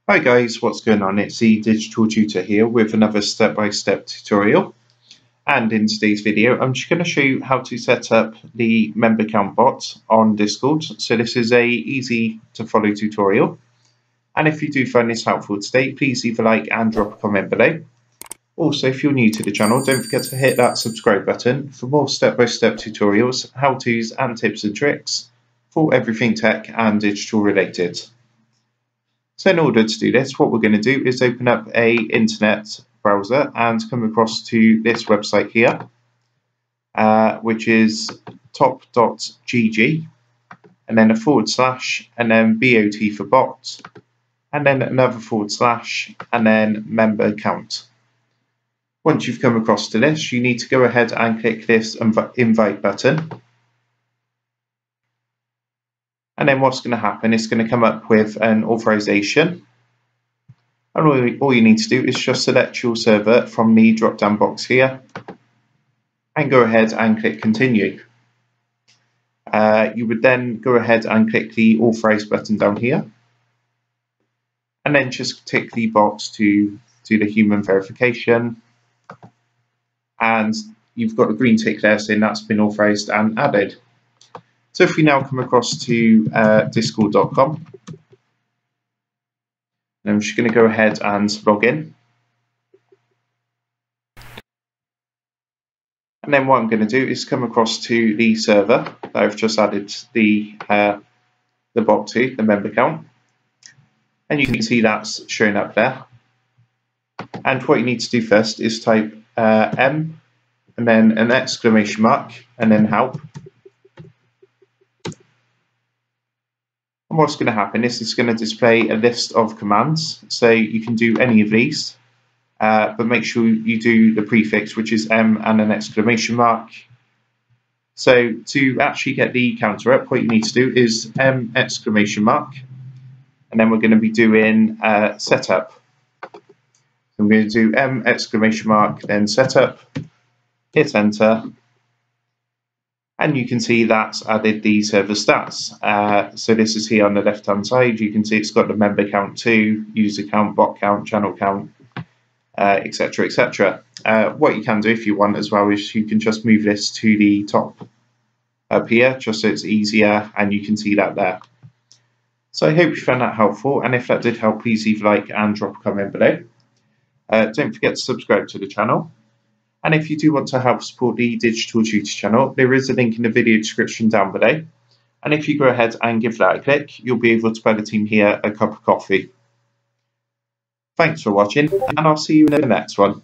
Hi guys, what's going on? It's the Digital Tutor here with another step-by-step tutorial. And in today's video, I'm just going to show you how to set up the member count bot on Discord. So this is a easy to follow tutorial. And if you do find this helpful today, please leave a like and drop a comment below. Also, if you're new to the channel, don't forget to hit that subscribe button for more step-by-step tutorials, how-tos and tips and tricks for everything tech and digital related. So in order to do this, what we're going to do is open up a internet browser and come across to this website here, which is top.gg, and then a /, and then bot for bot, and then another /, and then member count. Once you've come across to this, you need to go ahead and click this invite button. And then what's going to happen is going to come up with an authorization. And all you need to do is just select your server from the drop-down box here and go ahead and click continue. You would then go ahead and click the authorize button down here and then just tick the box to do the human verification, and you've got a green tick there saying that's been authorized and added. So if we now come across to discord.com, and I'm just going to go ahead and log in. And then what I'm going to do is come across to the server that I've just added the bot to, the member count. And you can see that's showing up there. And what you need to do first is type M and then an exclamation mark and then help. And what's going to happen is it's going to display a list of commands. So you can do any of these, but make sure you do the prefix, which is M and an exclamation mark. So to actually get the counter up, what you need to do is M exclamation mark, and then we're going to be doing setup. So I'm going to do M exclamation mark, then setup, hit enter. And you can see that's added the server stats. So this is here on the left-hand side. You can see it's got the member count 2, user count, bot count, channel count, etc., etc. What you can do if you want as well is you can just move this to the top up here, just so it's easier, and you can see that there. So I hope you found that helpful, and if that did help, please leave a like and drop a comment below. Don't forget to subscribe to the channel. And if you do want to help support the Digital Tutor channel, there is a link in the video description down below. And if you go ahead and give that a click, you'll be able to buy the team here a cup of coffee. Thanks for watching, and I'll see you in the next one.